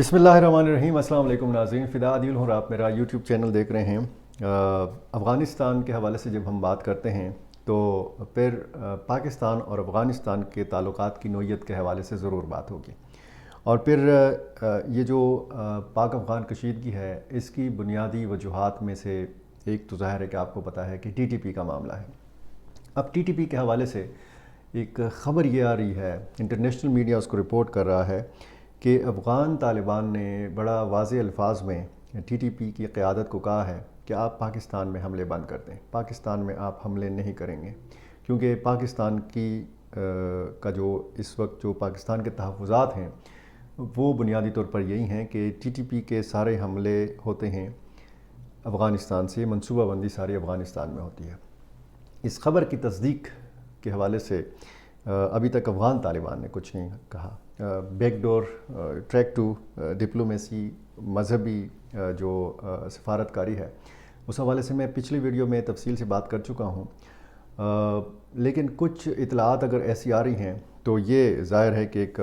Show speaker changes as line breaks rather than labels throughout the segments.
بسم اللہ الرحمن الرحیم۔ السلام علیکم ناظرین، فدا عادل ہوں اور آپ میرا یوٹیوب چینل دیکھ رہے ہیں۔ افغانستان کے حوالے سے جب ہم بات کرتے ہیں تو پھر پاکستان اور افغانستان کے تعلقات کی نوعیت کے حوالے سے ضرور بات ہوگی، اور پھر یہ جو پاک افغان کشیدگی ہے اس کی بنیادی وجوہات میں سے ایک تو ظاہر ہے کہ آپ کو پتہ ہے کہ ٹی ٹی پی کا معاملہ ہے۔ اب ٹی ٹی پی کے حوالے سے ایک خبر یہ آ رہی ہے، انٹرنیشنل میڈیا اس کو رپورٹ کر رہا ہے کہ افغان طالبان نے بڑا واضح الفاظ میں ٹی ٹی پی کی قیادت کو کہا ہے کہ آپ پاکستان میں حملے بند کر دیں، پاکستان میں آپ حملے نہیں کریں گے، کیونکہ پاکستان کی کا جو اس وقت جو پاکستان کے تحفظات ہیں وہ بنیادی طور پر یہی ہیں کہ ٹی ٹی پی کے سارے حملے ہوتے ہیں افغانستان سے، منصوبہ بندی ساری افغانستان میں ہوتی ہے۔ اس خبر کی تصدیق کے حوالے سے ابھی تک افغان طالبان نے کچھ نہیں کہا۔ Back door, track two diplomacy, مذہبی جو سفارتکاری ہے، اس حوالے سے میں پچھلی ویڈیو میں تفصیل سے بات کر چکا ہوں، لیکن کچھ اطلاعات اگر ایسی آ رہی ہیں تو یہ ظاہر ہے کہ ایک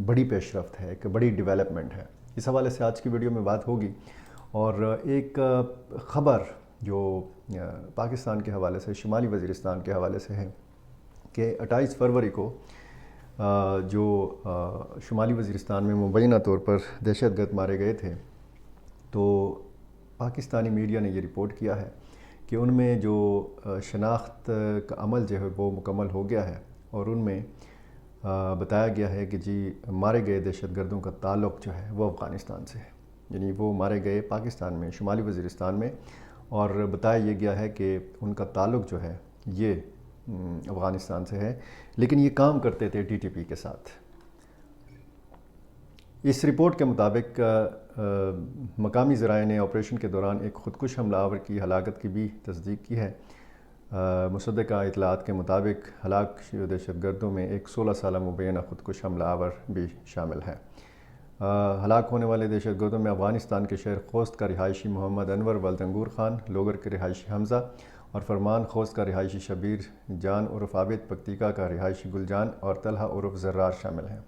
بڑی پیش رفت ہے، ایک بڑی ڈیولپمنٹ ہے۔ اس حوالے سے آج کی ویڈیو میں بات ہوگی، اور ایک خبر جو پاکستان کے حوالے سے، شمالی وزیرستان کے حوالے سے ہے کہ 28 فروری کو جو شمالی وزیرستان میں مبینہ طور پر دہشت گرد مارے گئے تھے، تو پاکستانی میڈیا نے یہ رپورٹ کیا ہے کہ ان میں جو شناخت کا عمل جو ہے وہ مکمل ہو گیا ہے، اور ان میں بتایا گیا ہے کہ جی مارے گئے دہشت گردوں کا تعلق جو ہے وہ افغانستان سے ہے، یعنی وہ مارے گئے پاکستان میں، شمالی وزیرستان میں، اور بتایا یہ گیا ہے کہ ان کا تعلق جو ہے یہ افغانستان سے ہے، لیکن یہ کام کرتے تھے ٹی ٹی پی کے ساتھ۔ اس رپورٹ کے مطابق مقامی ذرائع نے آپریشن کے دوران ایک خودکش حملہ آور کی ہلاکت کی بھی تصدیق کی ہے۔ مصدقہ اطلاعات کے مطابق ہلاک دہشت گردوں میں ایک 16 سالہ مبینہ خودکش حملہ آور بھی شامل ہے۔ ہلاک ہونے والے دہشت گردوں میں افغانستان کے شہر خوست کا رہائشی محمد انور ولد انگور خان، لوگر کے رہائشی حمزہ، اور فرمان خوست کا رہائشی شبیر جان عرف عابد، پکتیکا کا رہائشی گل جان، اور طلحہ عرف زرار شامل ہیں۔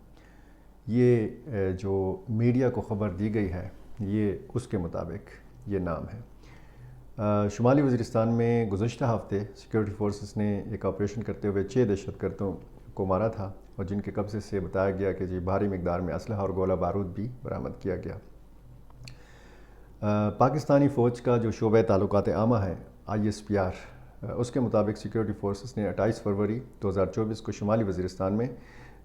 یہ جو میڈیا کو خبر دی گئی ہے یہ اس کے مطابق یہ نام ہے۔ شمالی وزیرستان میں گزشتہ ہفتے سیکیورٹی فورسز نے ایک آپریشن کرتے ہوئے 6 دہشت گردوں کو مارا تھا، اور جن کے قبضے سے بتایا گیا کہ جی بھاری مقدار میں اسلحہ اور گولہ بارود بھی برآمد کیا گیا۔ پاکستانی فوج کا جو شعبہ تعلقات عامہ ہے ISPR، اس کے مطابق سیکیورٹی فورسز نے 28 فروری 2024 کو شمالی وزیرستان میں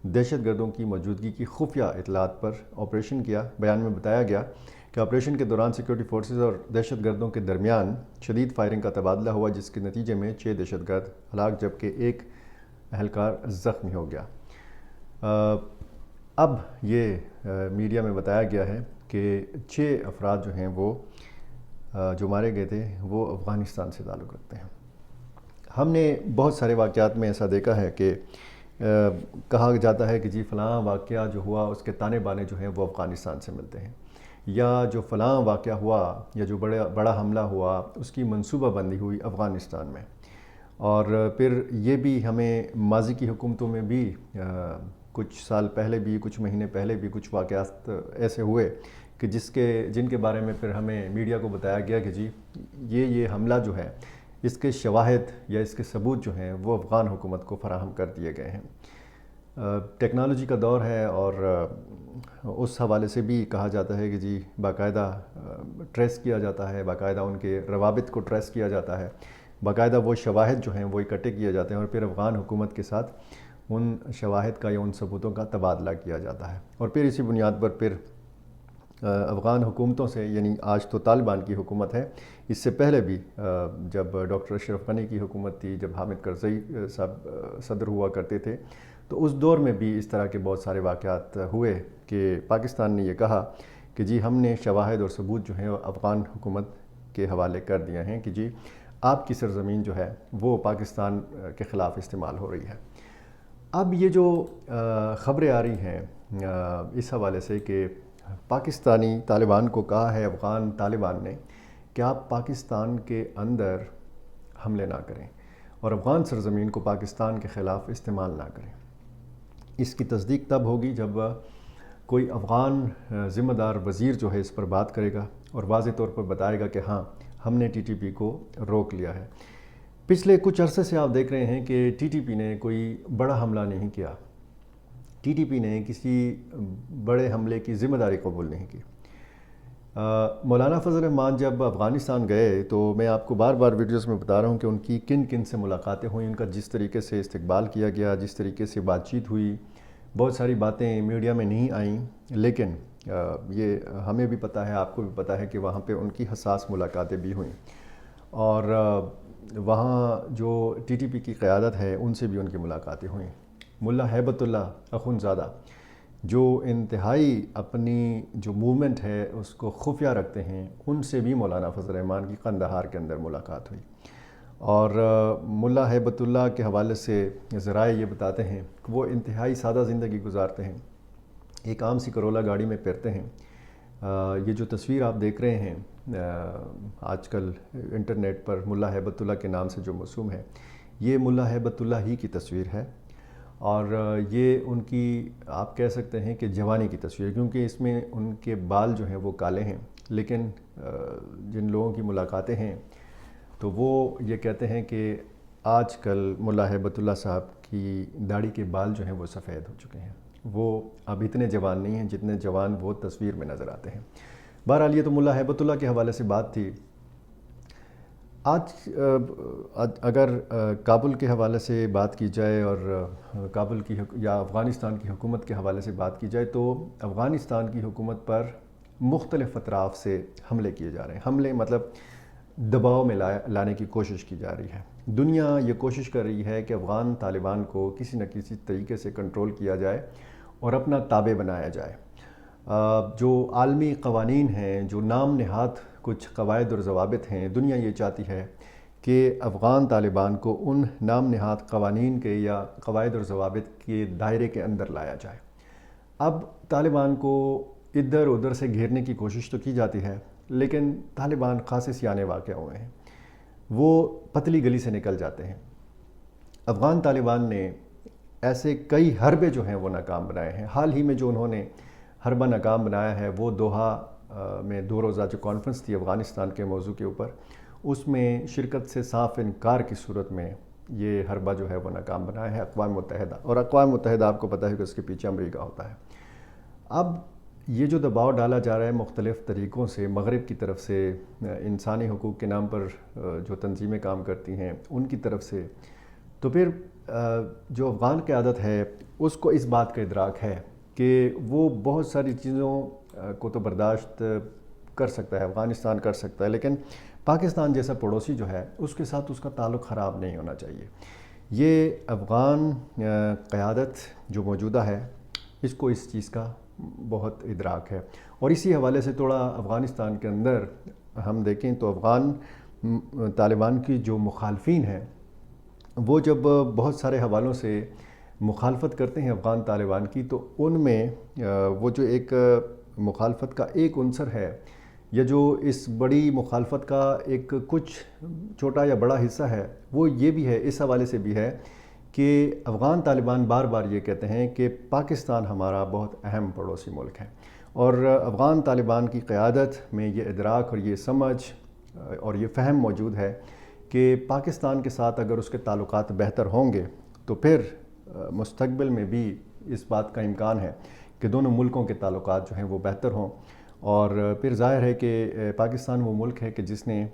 دہشت گردوں کی موجودگی کی خفیہ اطلاعات پر آپریشن کیا۔ بیان میں بتایا گیا کہ آپریشن کے دوران سیکیورٹی فورسز اور دہشت گردوں کے درمیان شدید فائرنگ کا تبادلہ ہوا، جس کے نتیجے میں 6 دہشت گرد ہلاک جبکہ ایک اہلکار زخمی ہو گیا۔ اب یہ میڈیا میں بتایا گیا ہے کہ 6 افراد جو ہیں وہ جو مارے گئے تھے وہ افغانستان سے تعلق رکھتے ہیں۔ ہم نے بہت سارے واقعات میں ایسا دیکھا ہے کہ کہا جاتا ہے کہ جی فلاں واقعہ جو ہوا اس کے تانے بانے جو ہیں وہ افغانستان سے ملتے ہیں، یا جو فلاں واقعہ ہوا یا جو بڑا حملہ ہوا اس کی منصوبہ بندی ہوئی افغانستان میں۔ اور پھر یہ بھی ہمیں ماضی کی حکومتوں میں بھی کچھ سال پہلے بھی، کچھ مہینے پہلے بھی کچھ واقعات ایسے ہوئے کہ جن کے بارے میں پھر ہمیں میڈیا کو بتایا گیا کہ جی یہ حملہ جو ہے اس کے شواہد یا اس کے ثبوت جو ہیں وہ افغان حکومت کو فراہم کر دیے گئے ہیں۔ ٹیکنالوجی کا دور ہے، اور اس حوالے سے بھی کہا جاتا ہے کہ جی باقاعدہ ٹریس کیا جاتا ہے، باقاعدہ ان کے روابط کو ٹریس کیا جاتا ہے، باقاعدہ وہ شواہد جو ہیں وہ اکٹھے کیے جاتے ہیں، اور پھر افغان حکومت کے ساتھ ان شواہد کا یا ان ثبوتوں کا تبادلہ کیا جاتا ہے، اور پھر اسی بنیاد پر پھر افغان حکومتوں سے، یعنی آج تو طالبان کی حکومت ہے، اس سے پہلے بھی جب ڈاکٹر اشرف غنی کی حکومت تھی، جب حامد کرزئی صاحب صدر ہوا کرتے تھے، تو اس دور میں بھی اس طرح کے بہت سارے واقعات ہوئے کہ پاکستان نے یہ کہا کہ جی ہم نے شواہد اور ثبوت جو ہیں افغان حکومت کے حوالے کر دیے ہیں کہ جی آپ کی سرزمین جو ہے وہ پاکستان کے خلاف استعمال ہو رہی ہے۔ اب یہ جو خبریں آ رہی ہیں اس حوالے سے کہ پاکستانی طالبان کو کہا ہے افغان طالبان نے کہ آپ پاکستان کے اندر حملے نہ کریں اور افغان سرزمین کو پاکستان کے خلاف استعمال نہ کریں، اس کی تصدیق تب ہوگی جب کوئی افغان ذمہ دار وزیر جو ہے اس پر بات کرے گا اور واضح طور پر بتائے گا کہ ہاں ہم نے ٹی ٹی پی کو روک لیا ہے۔ پچھلے کچھ عرصے سے آپ دیکھ رہے ہیں کہ ٹی ٹی پی نے کوئی بڑا حملہ نہیں کیا، ٹی ٹی پی نے کسی بڑے حملے کی ذمہ داری قبول نہیں کی۔ مولانا فضل الرحمان جب افغانستان گئے تو میں آپ کو بار بار ویڈیوز میں بتا رہا ہوں کہ ان کی کن کن سے ملاقاتیں ہوئیں، ان کا جس طریقے سے استقبال کیا گیا، جس طریقے سے بات چیت ہوئی، بہت ساری باتیں میڈیا میں نہیں آئیں، لیکن یہ ہمیں بھی پتہ ہے، آپ کو بھی پتہ ہے کہ وہاں پہ ان کی حساس ملاقاتیں بھی ہوئیں، اور وہاں جو ٹی ٹی پی کی قیادت ہے ان سے بھی ان کی ملاقاتیں ہوئیں۔ ملا ہیبت اللہ اخونزادہ جو انتہائی اپنی جو موومنٹ ہے اس کو خفیہ رکھتے ہیں، ان سے بھی مولانا فضل الرحمان کی قندھار کے اندر ملاقات ہوئی، اور ملا ہیبت اللہ کے حوالے سے ذرائع یہ بتاتے ہیں کہ وہ انتہائی سادہ زندگی گزارتے ہیں، ایک عام سی کرولا گاڑی میں پھرتے ہیں۔ یہ جو تصویر آپ دیکھ رہے ہیں آج کل انٹرنیٹ پر ملا ہیبت اللہ کے نام سے جو موسوم ہے، یہ ملا ہیبت اللہ ہی کی تصویر ہے، اور یہ ان کی آپ کہہ سکتے ہیں کہ جوانی کی تصویر، کیونکہ اس میں ان کے بال جو ہیں وہ کالے ہیں، لیکن جن لوگوں کی ملاقاتیں ہیں تو وہ یہ کہتے ہیں کہ آج کل ملا ہیبت اللہ صاحب کی داڑھی کے بال جو ہیں وہ سفید ہو چکے ہیں، وہ اب اتنے جوان نہیں ہیں جتنے جوان وہ تصویر میں نظر آتے ہیں۔ بہرحال یہ تو ملا ہیبت اللہ کے حوالے سے بات تھی۔ آج اگر کابل کے حوالے سے بات کی جائے اور کابل کی یا افغانستان کی حکومت کے حوالے سے بات کی جائے تو افغانستان کی حکومت پر مختلف اطراف سے حملے کیے جا رہے ہیں۔ حملے مطلب دباؤ میں لانے کی کوشش کی جا رہی ہے۔ دنیا یہ کوشش کر رہی ہے کہ افغان طالبان کو کسی نہ کسی طریقے سے کنٹرول کیا جائے اور اپنا تابع بنایا جائے۔ جو عالمی قوانین ہیں، جو نام نہاد کچھ قواعد اور ضوابط ہیں، دنیا یہ چاہتی ہے کہ افغان طالبان کو ان نام نہاد قوانین کے یا قواعد اور ضوابط کے دائرے کے اندر لایا جائے۔ اب طالبان کو ادھر ادھر سے گھیرنے کی کوشش تو کی جاتی ہے، لیکن طالبان خاصے سیانے واقع ہوئے ہیں، وہ پتلی گلی سے نکل جاتے ہیں۔ افغان طالبان نے ایسے کئی حربے جو ہیں وہ ناکام بنائے ہیں۔ حال ہی میں جو انہوں نے حربہ ناکام بنایا ہے وہ دوحہ میں 2 روزہ جو کانفرنس تھی افغانستان کے موضوع کے اوپر، اس میں شرکت سے صاف انکار کی صورت میں یہ حربہ جو ہے وہ ناکام بنایا ہے اقوام متحدہ، اور اقوام متحدہ آپ کو پتہ ہے کہ اس کے پیچھے امریکہ ہوتا ہے۔ اب یہ جو دباؤ ڈالا جا رہا ہے مختلف طریقوں سے مغرب کی طرف سے، انسانی حقوق کے نام پر جو تنظیمیں کام کرتی ہیں ان کی طرف سے، تو پھر جو افغان قیادت ہے اس کو اس بات کا ادراک ہے کہ وہ بہت ساری چیزوں کو تو برداشت کر سکتا ہے، افغانستان کر سکتا ہے، لیکن پاکستان جیسا پڑوسی جو ہے اس کے ساتھ اس کا تعلق خراب نہیں ہونا چاہیے۔ یہ افغان قیادت جو موجودہ ہے اس کو اس چیز کا بہت ادراک ہے، اور اسی حوالے سے تھوڑا افغانستان کے اندر ہم دیکھیں تو افغان طالبان کی جو مخالفین ہیں وہ جب بہت سارے حوالوں سے مخالفت کرتے ہیں افغان طالبان کی، تو ان میں وہ جو ایک مخالفت کا ایک عنصر ہے یا جو اس بڑی مخالفت کا ایک کچھ چھوٹا یا بڑا حصہ ہے، وہ یہ بھی ہے، اس حوالے سے بھی ہے کہ افغان طالبان بار بار یہ کہتے ہیں کہ پاکستان ہمارا بہت اہم پڑوسی ملک ہے، اور افغان طالبان کی قیادت میں یہ ادراک اور یہ سمجھ اور یہ فہم موجود ہے کہ پاکستان کے ساتھ اگر اس کے تعلقات بہتر ہوں گے تو پھر مستقبل میں بھی اس بات کا امکان ہے کہ دونوں ملکوں کے تعلقات جو ہیں وہ بہتر ہوں، اور پھر ظاہر ہے کہ پاکستان وہ ملک ہے کہ جس نے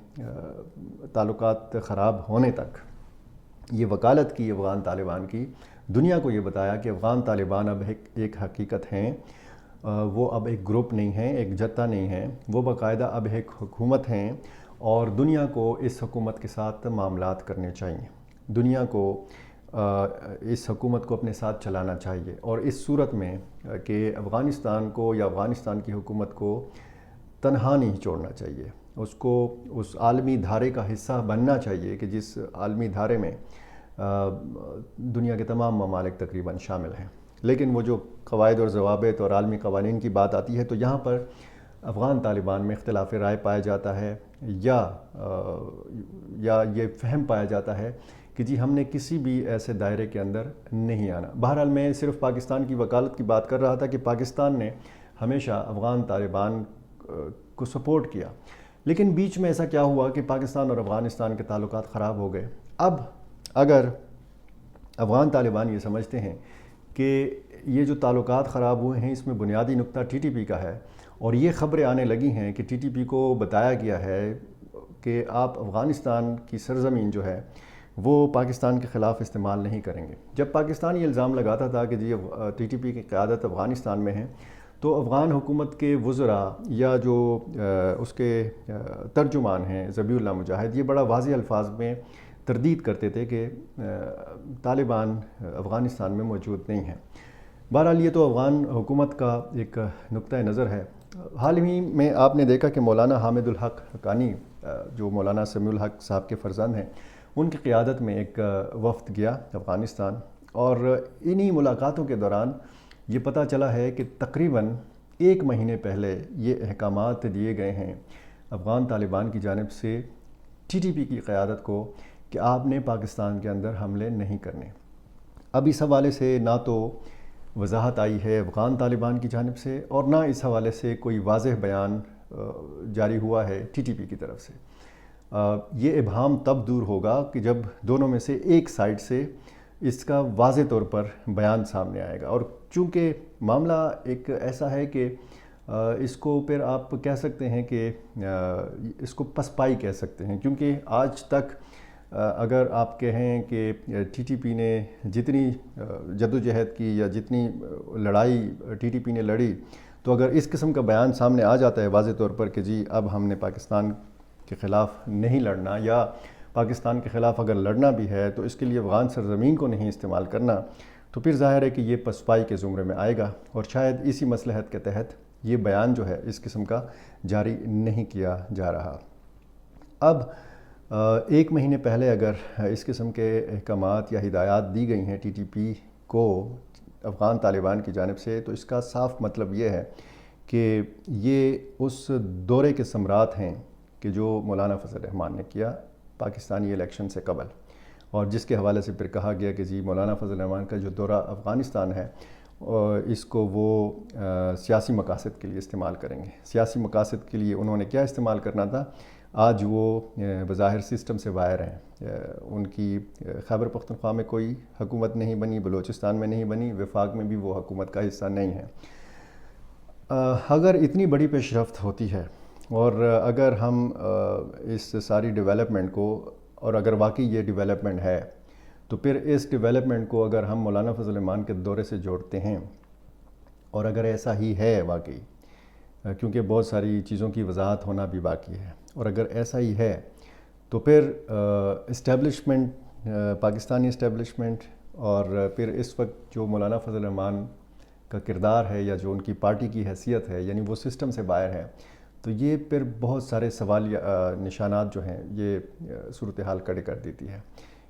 تعلقات خراب ہونے تک یہ وکالت کی افغان طالبان کی، دنیا کو یہ بتایا کہ افغان طالبان اب ایک حقیقت ہیں، وہ اب ایک گروپ نہیں ہیں، ایک جتھا نہیں ہیں، وہ باقاعدہ اب ایک حکومت ہیں، اور دنیا کو اس حکومت کے ساتھ معاملات کرنے چاہیے، دنیا کو اس حکومت کو اپنے ساتھ چلانا چاہیے، اور اس صورت میں کہ افغانستان کو یا افغانستان کی حکومت کو تنہا نہیں چھوڑنا چاہیے، اس کو اس عالمی دھارے کا حصہ بننا چاہیے کہ جس عالمی دھارے میں دنیا کے تمام ممالک تقریباً شامل ہیں۔ لیکن وہ جو قواعد اور ضوابط اور عالمی قوانین کی بات آتی ہے تو یہاں پر افغان طالبان میں اختلاف رائے پایا جاتا ہے، یا یہ فہم پایا جاتا ہے کہ جی ہم نے کسی بھی ایسے دائرے کے اندر نہیں آنا۔ بہرحال میں صرف پاکستان کی وکالت کی بات کر رہا تھا کہ پاکستان نے ہمیشہ افغان طالبان کو سپورٹ کیا، لیکن بیچ میں ایسا کیا ہوا کہ پاکستان اور افغانستان کے تعلقات خراب ہو گئے۔ اب اگر افغان طالبان یہ سمجھتے ہیں کہ یہ جو تعلقات خراب ہوئے ہیں اس میں بنیادی نقطہ ٹی ٹی پی کا ہے، اور یہ خبریں آنے لگی ہیں کہ ٹی ٹی پی کو بتایا گیا ہے کہ آپ افغانستان کی سرزمین جو ہے وہ پاکستان کے خلاف استعمال نہیں کریں گے۔ جب پاکستان یہ الزام لگاتا تھا کہ جی ٹی ٹی پی کی قیادت افغانستان میں ہے، تو افغان حکومت کے وزراء یا جو اس کے ترجمان ہیں ذبیح اللہ مجاہد، یہ بڑا واضح الفاظ میں تردید کرتے تھے کہ طالبان افغانستان میں موجود نہیں ہیں۔ بہرحال یہ تو افغان حکومت کا ایک نقطہ نظر ہے۔ حال ہی میں آپ نے دیکھا کہ مولانا حامد الحق حقانی، جو مولانا سمیع الحق صاحب کے فرزند ہیں، ان کی قیادت میں ایک وفد گیا افغانستان، اور انہی ملاقاتوں کے دوران یہ پتہ چلا ہے کہ تقریباً 1 مہینے پہلے یہ احکامات دیے گئے ہیں افغان طالبان کی جانب سے ٹی ٹی پی کی قیادت کو کہ آپ نے پاکستان کے اندر حملے نہیں کرنے۔ اب اس حوالے سے نہ تو وضاحت آئی ہے افغان طالبان کی جانب سے، اور نہ اس حوالے سے کوئی واضح بیان جاری ہوا ہے ٹی ٹی پی کی طرف سے۔ یہ ابہام تب دور ہوگا کہ جب دونوں میں سے ایک سائڈ سے اس کا واضح طور پر بیان سامنے آئے گا، اور چونکہ معاملہ ایک ایسا ہے کہ اس کو پھر آپ کہہ سکتے ہیں کہ اس کو پسپائی کہہ سکتے ہیں، کیونکہ آج تک اگر آپ کہیں کہ ٹی ٹی پی نے جتنی جدوجہد کی یا جتنی لڑائی ٹی ٹی پی نے لڑی، تو اگر اس قسم کا بیان سامنے آ جاتا ہے واضح طور پر کہ جی اب ہم نے پاکستان کے خلاف نہیں لڑنا، یا پاکستان کے خلاف اگر لڑنا بھی ہے تو اس کے لیے افغان سرزمین کو نہیں استعمال کرنا، تو پھر ظاہر ہے کہ یہ پسپائی کے زمرے میں آئے گا، اور شاید اسی مصلحت کے تحت یہ بیان جو ہے اس قسم کا جاری نہیں کیا جا رہا۔ اب 1 مہینے پہلے اگر اس قسم کے احکامات یا ہدایات دی گئی ہیں ٹی ٹی پی کو افغان طالبان کی جانب سے، تو اس کا صاف مطلب یہ ہے کہ یہ اس دورے کے ثمرات ہیں کہ جو مولانا فضل الرحمان نے کیا پاکستانی الیکشن سے قبل، اور جس کے حوالے سے پھر کہا گیا کہ جی مولانا فضل الرحمان کا جو دورہ افغانستان ہے اس کو وہ سیاسی مقاصد کے لیے استعمال کریں گے۔ سیاسی مقاصد کے لیے انہوں نے کیا استعمال کرنا تھا؟ آج وہ بظاہر سسٹم سے باہر ہیں، ان کی خیبر پختونخوا میں کوئی حکومت نہیں بنی، بلوچستان میں نہیں بنی، وفاق میں بھی وہ حکومت کا حصہ نہیں ہے۔ اگر اتنی بڑی پیش رفت ہوتی ہے، اور اگر ہم اس ساری ڈیولپمنٹ کو، اور اگر واقعی یہ ڈیولپمنٹ ہے، تو پھر اس ڈیولپمنٹ کو اگر ہم مولانا فضل الرحمان کے دورے سے جوڑتے ہیں، اور اگر ایسا ہی ہے واقعی، کیونکہ بہت ساری چیزوں کی وضاحت ہونا بھی باقی ہے، اور اگر ایسا ہی ہے تو پھر اسٹیبلشمنٹ، پاکستانی اسٹیبلشمنٹ، اور پھر اس وقت جو مولانا فضل الرحمان کا کردار ہے یا جو ان کی پارٹی کی حیثیت ہے، یعنی وہ سسٹم سے باہر ہے، تو یہ پھر بہت سارے سوال نشانات جو ہیں یہ صورتحال کھڑے کر دیتی ہے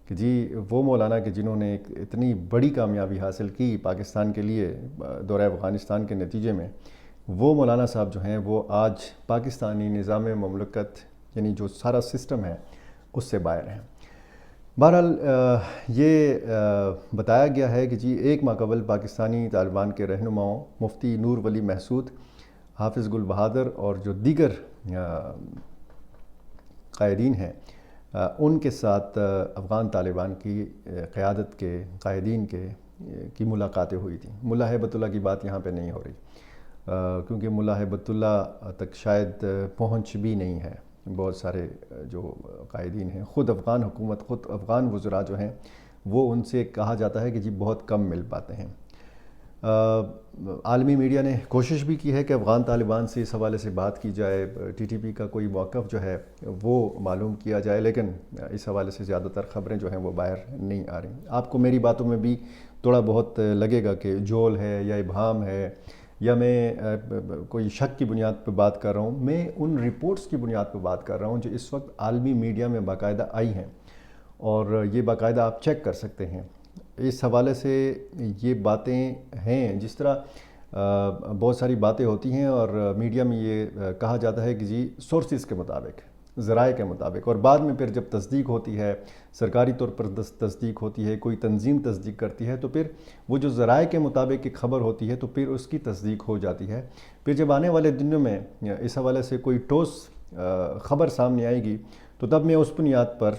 کہ جی وہ مولانا کہ جنہوں نے ایک اتنی بڑی کامیابی حاصل کی پاکستان کے لیے دورہ افغانستان کے نتیجے میں، وہ مولانا صاحب جو ہیں وہ آج پاکستانی نظام مملکت یعنی جو سارا سسٹم ہے اس سے باہر ہیں۔ بہرحال یہ بتایا گیا ہے کہ جی 1 ماہ قبل پاکستانی طالبان کے رہنماؤں مفتی نور ولی محسود، حافظ گل بہادر اور جو دیگر قائدین ہیں ان کے ساتھ افغان طالبان کی قیادت کے قائدین کی ملاقاتیں ہوئی تھیں۔ ملا ہیبت اللہ کی بات یہاں پہ نہیں ہو رہی، کیونکہ ملا ہیبت اللہ تک شاید پہنچ بھی نہیں ہے۔ بہت سارے جو قائدین ہیں، خود افغان حکومت، خود افغان وزراء جو ہیں، وہ ان سے کہا جاتا ہے کہ جی بہت کم مل پاتے ہیں۔ عالمی میڈیا نے کوشش بھی کی ہے کہ افغان طالبان سے اس حوالے سے بات کی جائے، ٹی ٹی پی کا کوئی موقف جو ہے وہ معلوم کیا جائے، لیکن اس حوالے سے زیادہ تر خبریں جو ہیں وہ باہر نہیں آ رہی۔ آپ کو میری باتوں میں بھی تھوڑا بہت لگے گا کہ جھول ہے یا ابہام ہے، یا میں کوئی شک کی بنیاد پہ بات کر رہا ہوں۔ میں ان رپورٹس کی بنیاد پہ بات کر رہا ہوں جو اس وقت عالمی میڈیا میں باقاعدہ آئی ہیں، اور یہ باقاعدہ آپ چیک کر سکتے ہیں۔ اس حوالے سے یہ باتیں ہیں، جس طرح بہت ساری باتیں ہوتی ہیں اور میڈیا میں یہ کہا جاتا ہے کہ جی سورسز کے مطابق، ذرائع کے مطابق، اور بعد میں پھر جب تصدیق ہوتی ہے، سرکاری طور پر تصدیق ہوتی ہے، کوئی تنظیم تصدیق کرتی ہے، تو پھر وہ جو ذرائع کے مطابق ایک خبر ہوتی ہے تو پھر اس کی تصدیق ہو جاتی ہے۔ پھر جب آنے والے دنوں میں اس حوالے سے کوئی ٹھوس خبر سامنے آئے گی تو تب میں اس بنیاد پر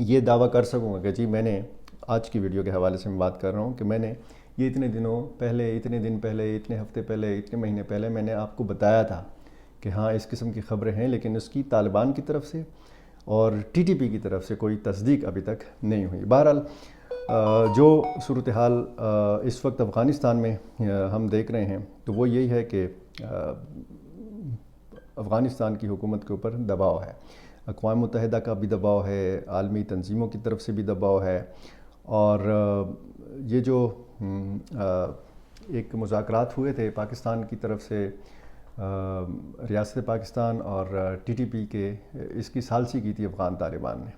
یہ دعویٰ کر سکوں گا کہ جی میں نے آج کی ویڈیو کے حوالے سے میں بات کر رہا ہوں کہ میں نے یہ اتنے دنوں پہلے، اتنے دن پہلے، اتنے ہفتے پہلے، اتنے مہینے پہلے میں نے آپ کو بتایا تھا کہ ہاں اس قسم کی خبریں ہیں، لیکن اس کی طالبان کی طرف سے اور ٹی ٹی پی کی طرف سے کوئی تصدیق ابھی تک نہیں ہوئی۔ بہرحال جو صورتحال اس وقت افغانستان میں ہم دیکھ رہے ہیں تو وہ یہی ہے کہ افغانستان کی حکومت کے اوپر دباؤ ہے، اقوام متحدہ کا بھی دباؤ ہے، عالمی تنظیموں کی طرف سے بھی دباؤ ہے، اور یہ جو ایک مذاکرات ہوئے تھے پاکستان کی طرف سے، ریاست پاکستان اور ٹی ٹی پی کے، اس کی ثالثی کی تھی افغان طالبان نے،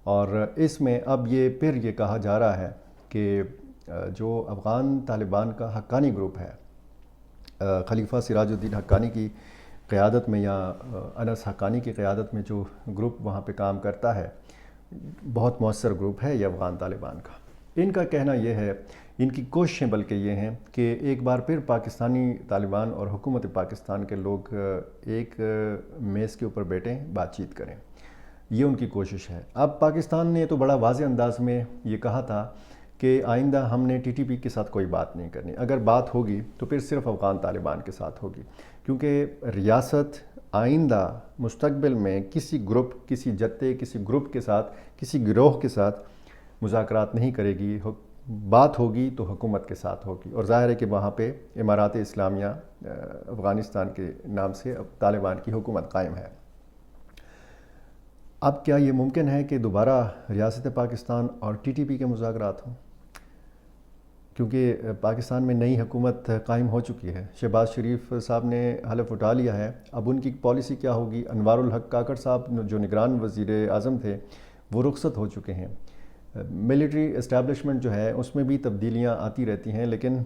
اور اس میں اب پھر یہ کہا جا رہا ہے کہ جو افغان طالبان کا حقانی گروپ ہے، خلیفہ سراج الدین حقانی کی قیادت میں یا انس حقانی کی قیادت میں جو گروپ وہاں پہ کام کرتا ہے، بہت مؤثر گروپ ہے یہ افغان طالبان کا۔ ان کا کہنا یہ ہے، ان کی کوششیں بلکہ یہ ہیں کہ ایک بار پھر پاکستانی طالبان اور حکومت پاکستان کے لوگ ایک میز کے اوپر بیٹھیں، بات چیت کریں، یہ ان کی کوشش ہے۔ اب پاکستان نے تو بڑا واضح انداز میں یہ کہا تھا کہ آئندہ ہم نے ٹی ٹی پی کے ساتھ کوئی بات نہیں کرنی، اگر بات ہوگی تو پھر صرف افغان طالبان کے ساتھ ہوگی، کیونکہ ریاست آئندہ مستقبل میں کسی گروپ، کسی جتے، کسی گروپ کے ساتھ، کسی گروہ کے ساتھ مذاکرات نہیں کرے گی، بات ہوگی تو حکومت کے ساتھ ہوگی، اور ظاہر ہے کہ وہاں پہ امارات اسلامیہ افغانستان کے نام سے طالبان کی حکومت قائم ہے۔ اب کیا یہ ممکن ہے کہ دوبارہ ریاست پاکستان اور ٹی ٹی پی کے مذاکرات ہوں؟ کیونکہ پاکستان میں نئی حکومت قائم ہو چکی ہے، شہباز شریف صاحب نے حلف اٹھا لیا ہے، اب ان کی پالیسی کیا ہوگی؟ انوار الحق کاکڑ صاحب جو نگران وزیر اعظم تھے وہ رخصت ہو چکے ہیں۔ ملٹری اسٹیبلشمنٹ جو ہے اس میں بھی تبدیلیاں آتی رہتی ہیں، لیکن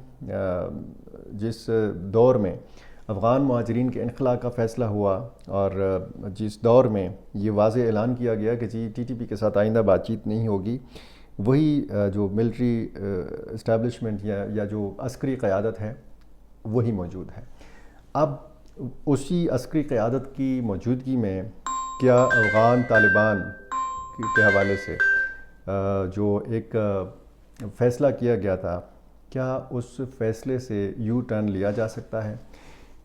جس دور میں افغان مہاجرین کے انخلاء کا فیصلہ ہوا اور جس دور میں یہ واضح اعلان کیا گیا کہ جی ٹی ٹی پی کے ساتھ آئندہ بات چیت نہیں ہوگی، وہی جو ملٹری اسٹیبلشمنٹ یا جو عسکری قیادت ہے وہی موجود ہے۔ اب اسی عسکری قیادت کی موجودگی میں کیا افغان طالبان کے حوالے سے جو ایک فیصلہ کیا گیا تھا، کیا اس فیصلے سے یو ٹرن لیا جا سکتا ہے؟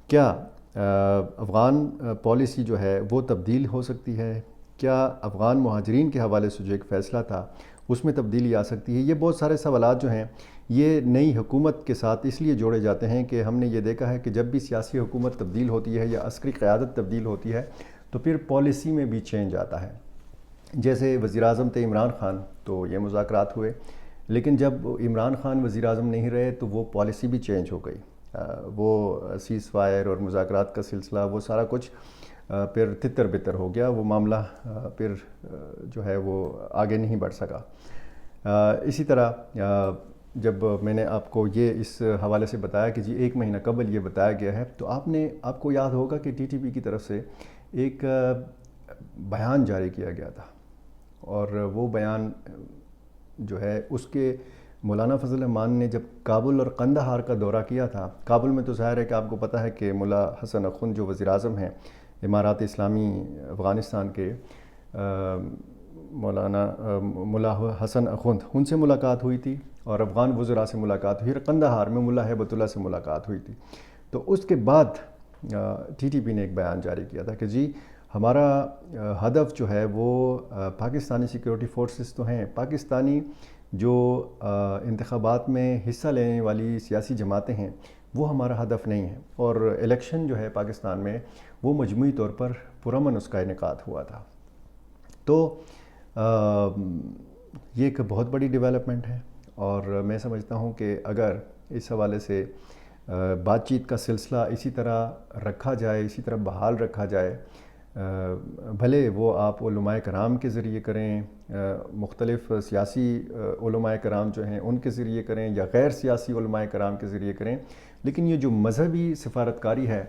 کیا افغان پالیسی جو ہے وہ تبدیل ہو سکتی ہے؟ کیا افغان مہاجرین کے حوالے سے جو ایک فیصلہ تھا اس میں تبدیلی آ سکتی ہے؟ یہ بہت سارے سوالات جو ہیں یہ نئی حکومت کے ساتھ اس لیے جوڑے جاتے ہیں کہ ہم نے یہ دیکھا ہے کہ جب بھی سیاسی حکومت تبدیل ہوتی ہے یا عسکری قیادت تبدیل ہوتی ہے تو پھر پالیسی میں بھی چینج آتا ہے۔ جیسے وزیر اعظم تھے عمران خان تو یہ مذاکرات ہوئے، لیکن جب عمران خان وزیر اعظم نہیں رہے تو وہ پالیسی بھی چینج ہو گئی، وہ سیز فائر اور مذاکرات کا سلسلہ وہ سارا کچھ پھر تتر بتر ہو گیا، وہ معاملہ پھر جو ہے وہ آگے نہیں بڑھ سکا۔ اسی طرح جب میں نے آپ کو یہ اس حوالے سے بتایا کہ جی 1 مہینہ قبل یہ بتایا گیا ہے، تو آپ کو یاد ہوگا کہ ٹی ٹی پی کی طرف سے ایک بیان جاری کیا گیا تھا، اور وہ بیان جو ہے اس کے مولانا فضل الرحمان نے جب کابل اور قندھار کا دورہ کیا تھا، کابل میں تو ظاہر ہے کہ آپ کو پتہ ہے کہ ملا حسن اخوند جو وزیر اعظم ہیں امارات اسلامی افغانستان کے، ملا حسن اخوند، ان سے ملاقات ہوئی تھی اور افغان وزراء سے ملاقات ہوئی، قندھار میں ملا ہیبت اللہ سے ملاقات ہوئی تھی۔ تو اس کے بعد ٹی ٹی پی نے ایک بیان جاری کیا تھا کہ جی ہمارا ہدف جو ہے وہ پاکستانی سیکیورٹی فورسز تو ہیں، پاکستانی جو انتخابات میں حصہ لینے والی سیاسی جماعتیں ہیں وہ ہمارا ہدف نہیں ہے، اور الیکشن جو ہے پاکستان میں وہ مجموعی طور پر پرامن اس کا انعقاد ہوا تھا۔ تو یہ ایک بہت بڑی ڈیولپمنٹ ہے، اور میں سمجھتا ہوں کہ اگر اس حوالے سے بات چیت کا سلسلہ اسی طرح رکھا جائے، اسی طرح بحال رکھا جائے، بھلے وہ آپ علماء کرام کے ذریعے کریں، مختلف سیاسی علماء کرام جو ہیں ان کے ذریعے کریں، یا غیر سیاسی علماء کرام کے ذریعے کریں، لیکن یہ جو مذہبی سفارتکاری ہے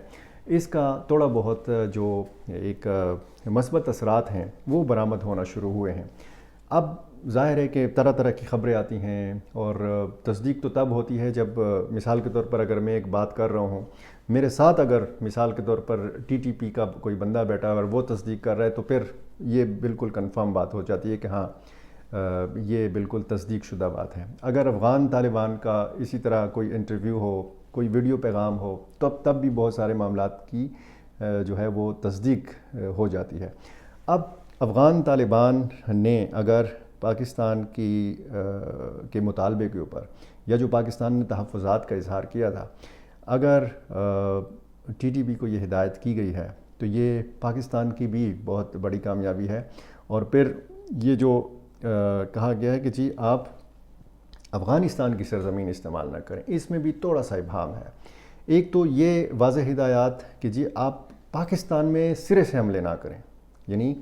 اس کا تھوڑا بہت جو ایک مثبت اثرات ہیں وہ برآمد ہونا شروع ہوئے ہیں۔ اب ظاہر ہے کہ طرح طرح کی خبریں آتی ہیں، اور تصدیق تو تب ہوتی ہے جب مثال کے طور پر اگر میں ایک بات کر رہا ہوں، میرے ساتھ اگر مثال کے طور پر ٹی ٹی پی کا کوئی بندہ بیٹھا ہے اور وہ تصدیق کر رہا ہے، تو پھر یہ بالکل کنفرم بات ہو جاتی ہے کہ ہاں یہ بالکل تصدیق شدہ بات ہے۔ اگر افغان طالبان کا اسی طرح کوئی انٹرویو ہو، کوئی ویڈیو پیغام ہو، تب بھی بہت سارے معاملات کی جو ہے وہ تصدیق ہو جاتی ہے۔ اب افغان طالبان نے اگر پاکستان کے مطالبے کے اوپر، یا جو پاکستان نے تحفظات کا اظہار کیا تھا، اگر ٹی ٹی پی کو یہ ہدایت کی گئی ہے تو یہ پاکستان کی بھی بہت بڑی کامیابی ہے۔ اور پھر یہ جو کہا گیا ہے کہ جی آپ افغانستان کی سرزمین استعمال نہ کریں، اس میں بھی تھوڑا سا ابہام ہے۔ ایک تو یہ واضح ہدایات کہ جی آپ پاکستان میں سرے سے حملے نہ کریں، یعنی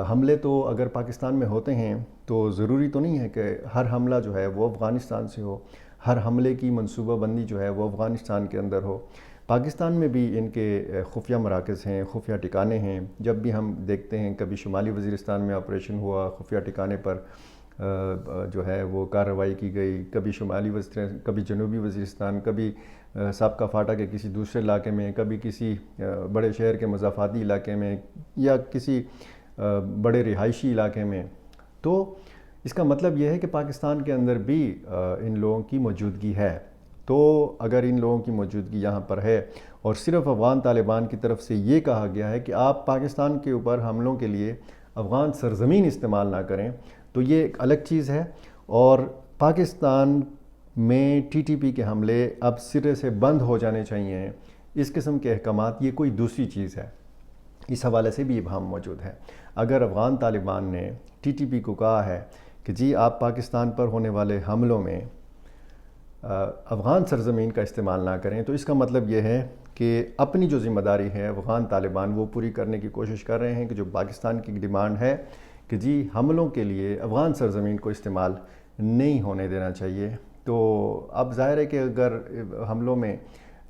حملے تو اگر پاکستان میں ہوتے ہیں تو ضروری تو نہیں ہے کہ ہر حملہ جو ہے وہ افغانستان سے ہو، ہر حملے کی منصوبہ بندی جو ہے وہ افغانستان کے اندر ہو۔ پاکستان میں بھی ان کے خفیہ مراکز ہیں، خفیہ ٹھکانے ہیں۔ جب بھی ہم دیکھتے ہیں کبھی شمالی وزیرستان میں آپریشن ہوا، خفیہ ٹھکانے پر جو ہے وہ کارروائی کی گئی، کبھی شمالی وزیرستان، کبھی جنوبی وزیرستان، کبھی سابقہ فاٹا کے کسی دوسرے علاقے میں، کبھی کسی بڑے شہر کے مضافاتی علاقے میں، یا کسی بڑے رہائشی علاقے میں۔ تو اس کا مطلب یہ ہے کہ پاکستان کے اندر بھی ان لوگوں کی موجودگی ہے۔ تو اگر ان لوگوں کی موجودگی یہاں پر ہے اور صرف افغان طالبان کی طرف سے یہ کہا گیا ہے کہ آپ پاکستان کے اوپر حملوں کے لیے افغان سرزمین استعمال نہ کریں، تو یہ ایک الگ چیز ہے۔ اور پاکستان میں ٹی ٹی پی کے حملے اب سرے سے بند ہو جانے چاہیے، اس قسم کے احکامات، یہ کوئی دوسری چیز ہے۔ اس حوالے سے بھی ابہام موجود ہے۔ اگر افغان طالبان نے ٹی ٹی پی کو کہا ہے کہ جی آپ پاکستان پر ہونے والے حملوں میں افغان سرزمین کا استعمال نہ کریں، تو اس کا مطلب یہ ہے کہ اپنی جو ذمہ داری ہے افغان طالبان وہ پوری کرنے کی کوشش کر رہے ہیں، کہ جو پاکستان کی ڈیمانڈ ہے کہ جی حملوں کے لیے افغان سرزمین کو استعمال نہیں ہونے دینا چاہیے۔ تو اب ظاہر ہے کہ اگر حملوں میں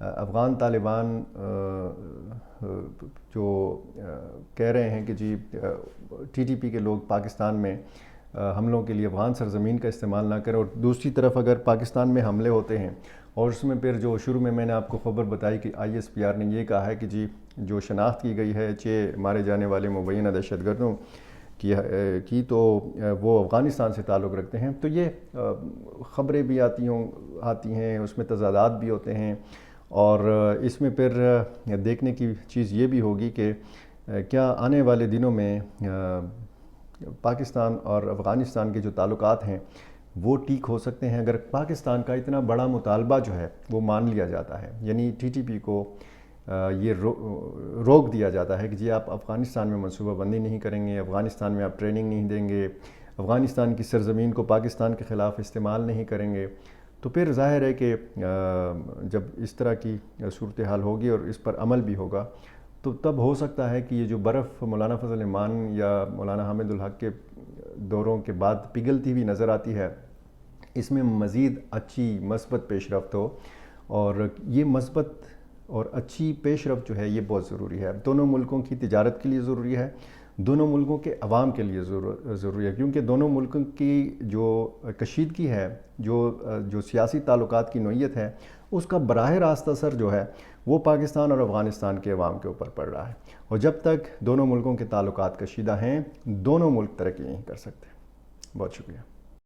افغان طالبان جو کہہ رہے ہیں کہ جی ٹی ٹی پی کے لوگ پاکستان میں حملوں کے لیے افغان سرزمین کا استعمال نہ کریں، اور دوسری طرف اگر پاکستان میں حملے ہوتے ہیں اور اس میں پھر جو شروع میں نے آپ کو خبر بتائی کہ آئی ایس پی آر نے یہ کہا ہے کہ جی جو شناخت کی گئی ہے 6 مارے جانے والے مبینہ دہشت گردوں کی تو وہ افغانستان سے تعلق رکھتے ہیں، تو یہ خبریں بھی آتی ہیں، اس میں تضادات بھی ہوتے ہیں۔ اور اس میں پھر دیکھنے کی چیز یہ بھی ہوگی کہ کیا آنے والے دنوں میں پاکستان اور افغانستان کے جو تعلقات ہیں وہ ٹھیک ہو سکتے ہیں اگر پاکستان کا اتنا بڑا مطالبہ جو ہے وہ مان لیا جاتا ہے، یعنی ٹی ٹی پی کو یہ روک دیا جاتا ہے کہ جی آپ افغانستان میں منصوبہ بندی نہیں کریں گے، افغانستان میں آپ ٹریننگ نہیں دیں گے، افغانستان کی سرزمین کو پاکستان کے خلاف استعمال نہیں کریں گے، تو پھر ظاہر ہے کہ جب اس طرح کی صورتحال ہوگی اور اس پر عمل بھی ہوگا تو تب ہو سکتا ہے کہ یہ جو برف مولانا فضل الرحمان یا مولانا حامد الحق کے دوروں کے بعد پگھلتی ہوئی نظر آتی ہے، اس میں مزید اچھی مثبت پیش رفت ہو۔ اور یہ مثبت اور اچھی پیش رفت جو ہے یہ بہت ضروری ہے، دونوں ملکوں کی تجارت کے لیے ضروری ہے، دونوں ملکوں کے عوام کے لیے ضروری ہے، کیونکہ دونوں ملکوں کی جو کشیدگی ہے، جو سیاسی تعلقات کی نوعیت ہے، اس کا براہ راست اثر جو ہے وہ پاکستان اور افغانستان کے عوام کے اوپر پڑ رہا ہے، اور جب تک دونوں ملکوں کے تعلقات کشیدہ ہیں دونوں ملک ترقی نہیں کر سکتے۔ بہت شکریہ۔